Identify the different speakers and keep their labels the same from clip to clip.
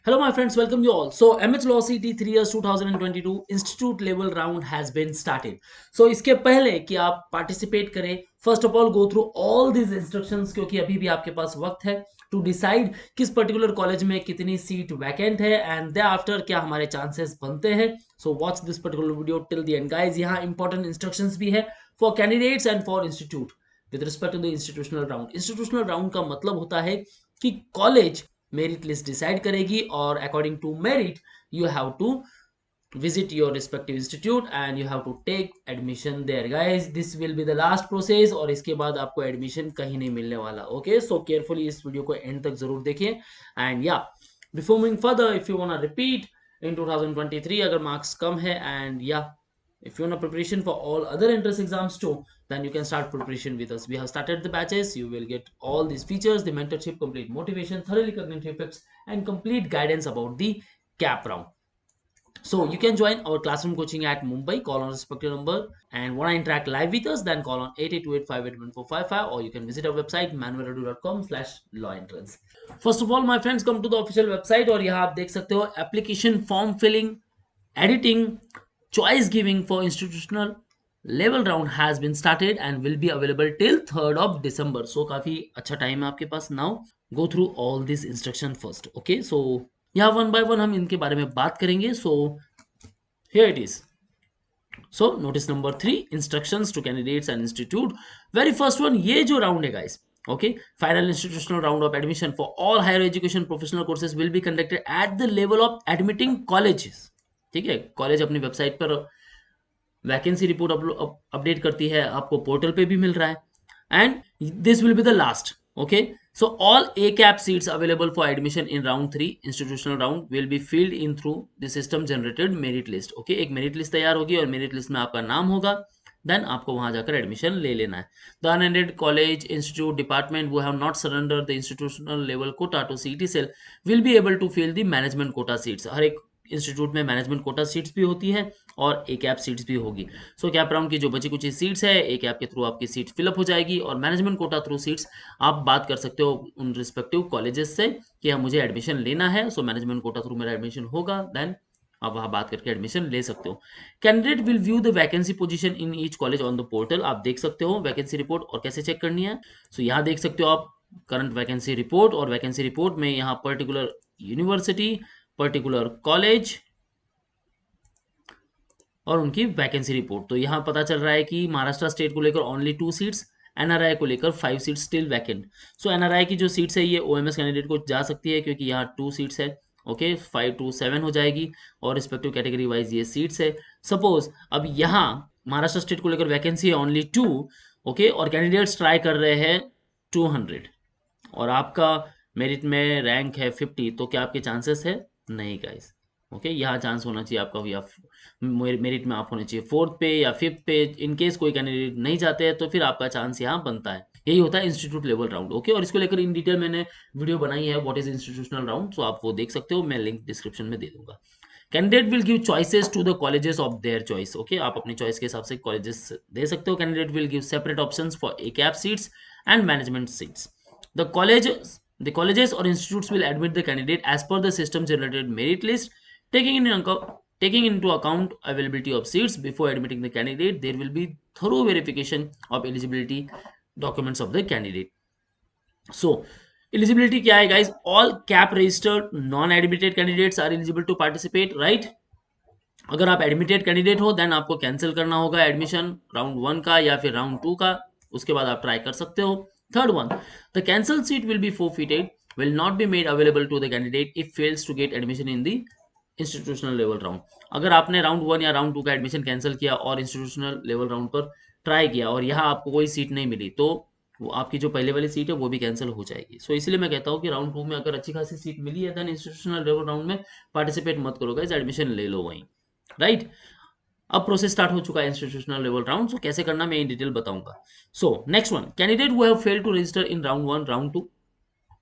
Speaker 1: Hello, my friends. Welcome you all. So, MH Law CT 3 years 2022 Institute level round has been started. So, इसके पहले कि आप participate करें, first of all go through all these instructions, क्योंकि अभी भी आपके पास वक्त है टू डिसाइड किस पर्टिकुलर कॉलेज में कितनी सीट वैकेंट है एंड दे आफ्टर क्या हमारे चांसेस बनते हैं. So watch this particular video till the end guys. यहाँ इंपॉर्टेंट इंस्ट्रक्शंस भी है for candidates and for institute with respect to the institutional round. Institutional round का मतलब होता है कि कॉलेज मेरिट लिस्ट डिसाइड करेगी और according to merit you have to visit your respective institute and you have to take admission there guys. This will be the last process और इसके बाद आपको एडमिशन कहीं नहीं मिलने वाला. ओके, सो केयरफुली इस वीडियो को एंड तक जरूर देखिए. एंड या before moving further, if you want to repeat in 2023 अगर मार्क्स कम है एंड या if you want preparation for all other entrance exams too, then you can start preparation with us. We have started the batches. You will get all these features, the mentorship, complete motivation, thoroughly cognitive tips, and complete guidance about the cap round. So you can join our classroom coaching at Mumbai. Call on respective number, and want to interact live with us, then call on 8828581455, or you can visit our website manueladu.com/lawentrance. First of all, my friends, come to the official website और यहाँ आप देख सकते हो application form filling, editing, choice giving for institutional level round has been started and will be available till 3rd of December. So काफी अच्छा time है आपके पास. Now go through all this instruction first. Okay, so यहाँ one by one हम इनके बारे में बात करेंगे. So here it is. So notice number 3, instructions to candidates and institute. Very first one, ये जो round है guys, okay, final institutional round of admission for all higher education professional courses will be conducted at the level of admitting colleges. ठीक है, college अपनी website पर vacancy report update करती है, आपको पोर्टल पे भी मिल रहा है. And this will be the last. Okay, so all ACAP seats available for admission in round 3 institutional round will be filled in through the system generated merit list. Okay, एक merit list तैयार होगी और merit list में आपका नाम होगा, then आपको वहां जाकर एडमिशन ले लेना है. The unaided college institute department वो have not surrender the institutional level quota to CET cell will be able to fill the management quota seats. हर एक इंस्टीट्यूट में मैनेजमेंट कोटा सीट्स भी होती है और ए कैप सीट्स भी होगी. सो कैप राउंड की जो बची कुछ सीट्स है, ए कैप के थ्रू आपकी सीट फिलअप हो जाएगी और मैनेजमेंट कोटा थ्रू सीट्स आप बात कर सकते हो उन रिस्पेक्टिव कॉलेजेस से कि हाँ मुझे एडमिशन लेना है. सो मैनेजमेंट कोटा थ्रू मेरा एडमिशन होगा, देन आप वहां बात करके एडमिशन ले सकते हो. Candidate will view the vacancy position in each college on the portal. आप देख सकते हो वैकेंसी रिपोर्ट और कैसे चेक करनी है. सो यहाँ देख सकते हो आप करंट वैकेंसी रिपोर्ट, और वैकेंसी रिपोर्ट में यहाँ पर्टिकुलर यूनिवर्सिटी, पर्टिकुलर कॉलेज और उनकी वैकेंसी रिपोर्ट. तो यहाँ पता चल रहा है कि महाराष्ट्र स्टेट को लेकर ओनली 2 सीट्स, एनआरआई को लेकर 5 सीट्स स्टिल वैकेंट. सो एनआरआई की जो सीट्स है ये ओएमएस कैंडिडेट को जा सकती है क्योंकि यहाँ 2 सीट्स है. ओके, 5 to 7 हो जाएगी और रिस्पेक्टिव कैटेगरी वाइज ये सीट्स है. सपोज अब यहाँ महाराष्ट्र स्टेट को लेकर वैकेंसी है ओनली 2. ओके, और कैंडिडेट्स ट्राई कर रहे हैं 200 और आपका मेरिट में रैंक है 50, तो क्या आपके चांसेस है? नहीं गाइस. ओके, यहाँ चांस होना चाहिए आपका या मेरिट में आप होने चाहिए 4th पे या 5th पे. इन केस कोई कैंडिडेट नहीं जाते हैं तो फिर आपका चांस यहाँ बनता है. यही होता है इंस्टीट्यूट लेवल राउंड. ओके, और इसको लेकर इन डिटेल मैंने वीडियो बनाई है व्हाट इज इंस्टीट्यूशनल राउंड, सो आप वो देख सकते हो, मैं लिंक डिस्क्रिप्शन में दे दूंगा. Candidate will give choices to the colleges of their choice. Okay, आप अपनी चॉइस के हिसाब से कॉलेजेस दे सकते हो. Candidate will give separate options for A cap seats and management seats. The colleges or institutes will admit the candidate as per the system generated merit list, taking into account availability of seats. Before admitting the candidate, there will be thorough verification of eligibility documents of the candidate. So eligibility क्या है guys? All cap registered non-admitted candidates are eligible to participate, right? अगर आप admitted candidate हो then आपको cancel करना होगा admission round 1 का या फिर राउंड 2 का, उसके बाद आप ट्राई कर सकते हो. Third one, the cancel seat will be forfeited, will not be made available to the candidate if fails to get admission in the institutional level round. अगर आपने राउंड 1 या राउंड 2 का एडमिशन कैंसिल किया और institutional level round पर try किया और यहाँ आपको कोई सीट नहीं मिली, तो वो आपकी जो पहले वाली सीट है वो भी कैंसिल हो जाएगी. सो इसलिए मैं कहता हूँ कि राउंड 2 में अगर अच्छी खासी सीट मिली है देन इंस्टीट्यूशनल लेवल राउंड में पार्टिसिपेट मत करो गाइस, एडमिशन ले लो वहीं. राइट, अब प्रोसेस स्टार्ट हो चुका है इंस्टीट्यूशनल लेवल राउंड. सो कैसे करना मैं इन डिटेल बताऊंगा. So next one, candidate who have failed to register in round 1 round 2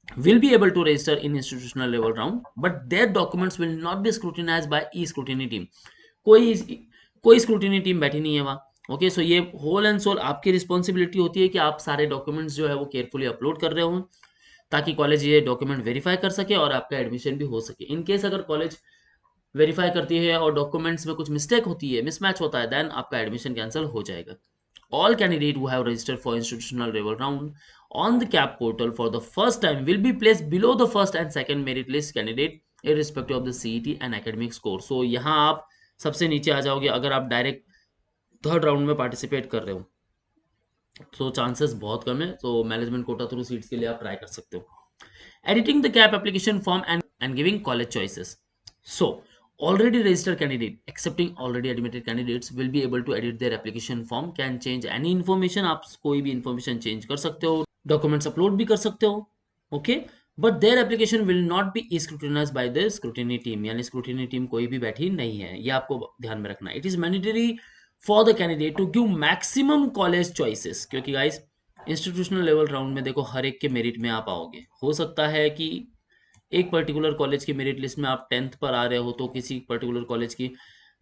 Speaker 1: will be able to register in institutional level round, but their documents will not be scrutinized by e-scrutiny team. कोई scrutiny team बैठी नहीं है वहां. Okay, so ये whole and soul आपकी responsibility होती है कि आप सारे डॉक्यूमेंट्स जो है वो केयरफुली अपलोड कर रहे हो. ताकि कॉलेज ये डॉक्यूमेंट वेरीफाई कर सके और आपका एडमिशन भी हो सके। इन केस अगर कॉलेज वेरीफाई करती है और डॉक्यूमेंट्स में कुछ मिस्टेक होती है, मिसमैच होता है, देन आपका एडमिशन कैंसिल हो जाएगा। All candidates who have registered for institutional level round on the CAP portal for the first time will be placed below the first and second merit list candidate irrespective of the CET and academic score. So यहाँ आप सबसे नीचे आ जाओगे अगर आप direct third round में participate कर रहे हो, तो चांसेस बहुत कम है। तो मैनेजमेंट कोटा थ्रू सीट्स के लिए आप ट्राई कर सकते हो। Editing the CAP application form and giving college choices. So, already registered candidate, excepting already admitted candidates, will be able to edit their application form, can change any information. आप कोई भी information change कर सकते हो, documents upload भी कर सकते हो, okay? But their application will not be scrutinized by the scrutiny team. यानी scrutiny team कोई भी बैठी नहीं है, ये आपको ध्यान में रखना है। It is mandatory for the candidate to give maximum college choices, क्योंकि guys इंस्टीट्यूशनल लेवल राउंड में देखो हर एक के मेरिट में आप आओगे। हो सकता है कि एक पर्टिकुलर कॉलेज की मेरिट लिस्ट में आप 10th पर आ रहे हो, तो किसी पर्टिकुलर कॉलेज की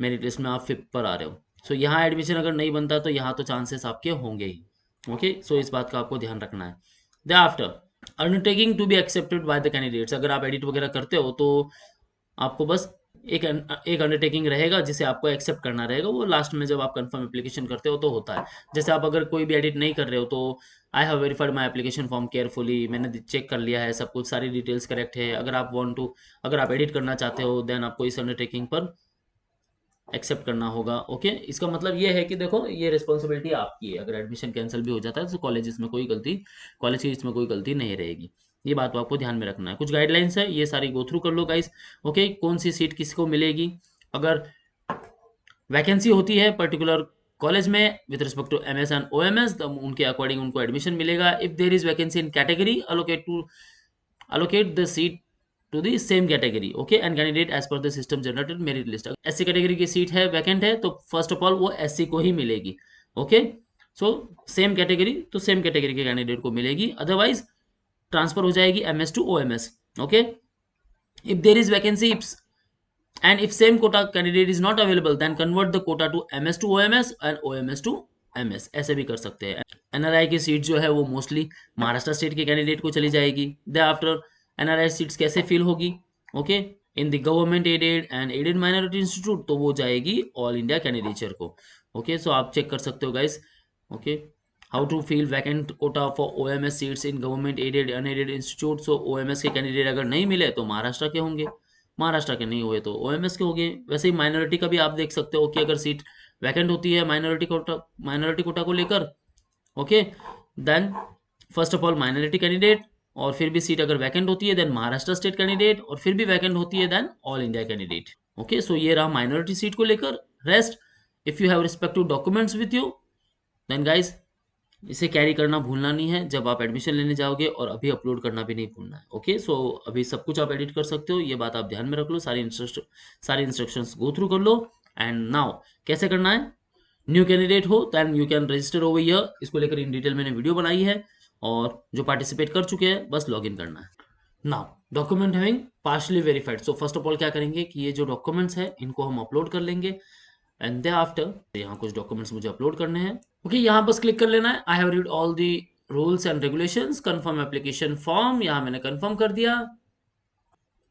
Speaker 1: मेरिट लिस्ट में आप 5th पर आ रहे हो। सो यहाँ एडमिशन अगर नहीं बनता तो यहाँ तो चांसेस आपके होंगे ही। ओके, सो इस बात का आपको ध्यान रखना है। Thereafter undertaking to be accepted by the candidates, अगर आप एडिट वगैरह करते हो तो आपको बस एक अंडरटेकिंग रहेगा जिसे आपको एक्सेप्ट करना रहेगा। वो लास्ट में जब आप कंफर्म एप्लीकेशन करते हो तो होता है। जैसे आप अगर कोई भी एडिट नहीं कर रहे हो तो I have verified my application form carefully, मैंने चेक कर लिया है, सब कुछ सारी डिटेल्स करेक्ट है। अगर आप एडिट करना चाहते हो देन आपको इस अंडरटेकिंग पर एक्सेप्ट करना होगा। ओके, इसका मतलब ये है कि देखो ये रिस्पॉन्सिबिलिटी आपकी है। अगर एडमिशन कैंसिल भी हो जाता है तो कॉलेज की इसमें कोई गलती नहीं रहेगी। ये बात तो आपको ध्यान में रखना है। कुछ गाइडलाइंस है, ये सारी गो थ्रू कर लो गाइस। ओके, कौन सी सीट किसको मिलेगी, अगर वैकेंसी होती है पर्टिकुलर कॉलेज में with respect to MS and OMS, तो उनके अकॉर्डिंग उनको एडमिशन मिलेगा। If there is vacancy in category, allocate the seat to the same category, okay, and candidate as per the system generated merit list। SC category की seat है, vacant है, तो first of all वो SC को ही मिलेगी। Okay, so same category तो same category के कैंडिडेट को मिलेगी, अदरवाइज ट्रांसफर हो जाएगी MS to OMS. Okay, if there is vacancy and if same quota candidate is not available then convert the quota to ms to oms and oms to ms, ऐसे भी कर सकते हैं। NRI की seat जो है वो मोस्टली महाराष्ट्र स्टेट के कैंडिडेट को चली जाएगी। द आफ्टर एनआरआई सीट्स कैसे फिल होगी, okay, in the government aided and aided minority institute, तो वो जाएगी ऑल इंडिया कैंडिडेचर को। ओके, सो आप चेक कर सकते हो guys. Okay, how to fill vacant quota for OMS seats in government aided unaided institute. So OMS के candidate अगर नहीं मिले तो महाराष्ट्र के होंगे, महाराष्ट्र के नहीं हुए तो ओएमएस के होंगे। वैसे ही माइनॉरिटी का भी आप देख सकते हो कि अगर सीट वैकेंट होती है माइनॉरिटी कोटा को लेकर, okay, then first of all minority candidate, और फिर भी सीट अगर वैकेंट होती है देन महाराष्ट्र स्टेट कैंडिडेट, और फिर भी वैकेंट होती है then all India candidate. Okay, so ये रहा माइनॉरिटी सीट को लेकर। Rest if you have respective documents with you then guys इसे कैरी करना भूलना नहीं है जब आप एडमिशन लेने जाओगे, और अभी अपलोड करना भी नहीं भूलना है। ओके, सो अभी सब कुछ आप एडिट कर सकते हो, ये बात आप ध्यान में रख लो। सारी इंस्ट्रक्शंस गो थ्रू कर लो। एंड नाउ कैसे करना है, न्यू कैंडिडेट हो then you can register over here. इसको लेकर इन डिटेल मैंने वीडियो बनाई है, और जो पार्टिसिपेट कर चुके हैं बस लॉग इन करना है। Now document having partially verified. So first of all क्या करेंगे कि ये जो डॉक्यूमेंट्स है इनको हम अपलोड कर लेंगे, एंड दे आफ्टर यहाँ कुछ डॉक्यूमेंट्स मुझे अपलोड करने हैं। ओके, यहाँ बस क्लिक कर लेना है। I have read all the rules and regulations, confirm application form, यहाँ मैंने कंफर्म कर दिया।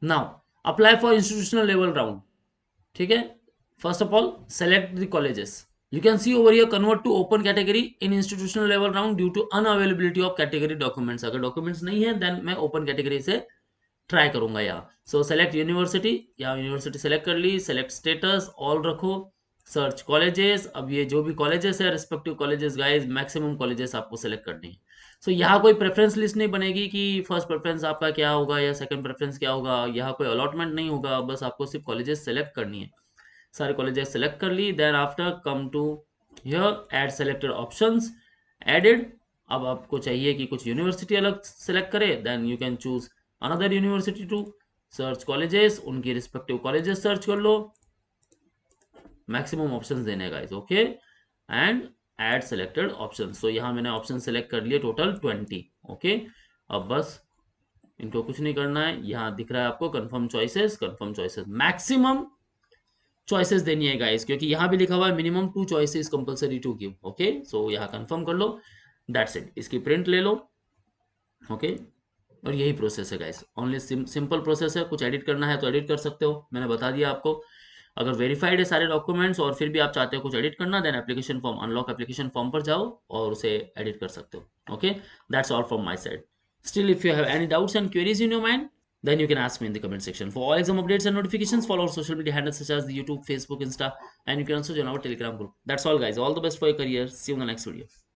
Speaker 1: Now apply for institutional level round. ठीक है, first of all select the colleges. You can see over here convert to open category in institutional level round due to unavailability of category documents। अगर documents नहीं है then मैं open category से try करूंगा यहाँ। सो select university, यहाँ university select कर ली। Select status all रखो। सर्च कॉलेजेस, अब ये जो भी कॉलेजेस है respective colleges guys, maximum colleges आपको सेलेक्ट करनी है। सो यहाँ कोई प्रेफरेंस लिस्ट नहीं बनेगी कि फर्स्ट प्रेफरेंस आपका क्या होगा या सेकंड प्रेफरेंस क्या होगा, यहाँ कोई अलॉटमेंट नहीं होगा, बस आपको सिर्फ कॉलेजेस सेलेक्ट करनी है। सारे कॉलेजेस सेलेक्ट कर ली। Then after come to here add selected options, added. अब आपको चाहिए कि कुछ यूनिवर्सिटी अलग सेलेक्ट करे, then you can choose another university to search colleges, उनकी रिस्पेक्टिव कॉलेजेस सर्च कर लो। मैक्सिमम ऑप्शंस देने guys, okay, and add selected option. So यहाँ मैंने ऑप्शन सेलेक्ट कर लिए टोटल 20। ओके, अब बस इनको कुछ नहीं करना है। यहाँ दिख रहा है आपको कंफर्म चॉइसेस, मैक्सिमम चॉइसेस देनी है गाइस, क्योंकि यहाँ भी लिखा हुआ है minimum 2 choices compulsory to give. Okay, so यहाँ कंफर्म कर लो, दैट्स इट। इसकी प्रिंट ले लो। ओके, और यही प्रोसेस है गाइस, ओनली सिंपल प्रोसेस है। कुछ एडिट करना है तो एडिट कर सकते हो, मैंने बता दिया आपको। अगर वेरीफाइड है सारे डॉक्यूमेंट्स और फिर भी आप चाहते हो कुछ एडिट करना, then application form, unlock application form पर जाओ और उसे एडिट कर सकते हो। Okay, that's all from my side. Still, if you have any doubts and queries in your mind, then you can ask me in the comment section. For all exam updates and notifications, follow our social media handles such as the YouTube, Facebook, Insta, and you can also join our Telegram group. That's all, guys. All the best for your career. See you in the next video.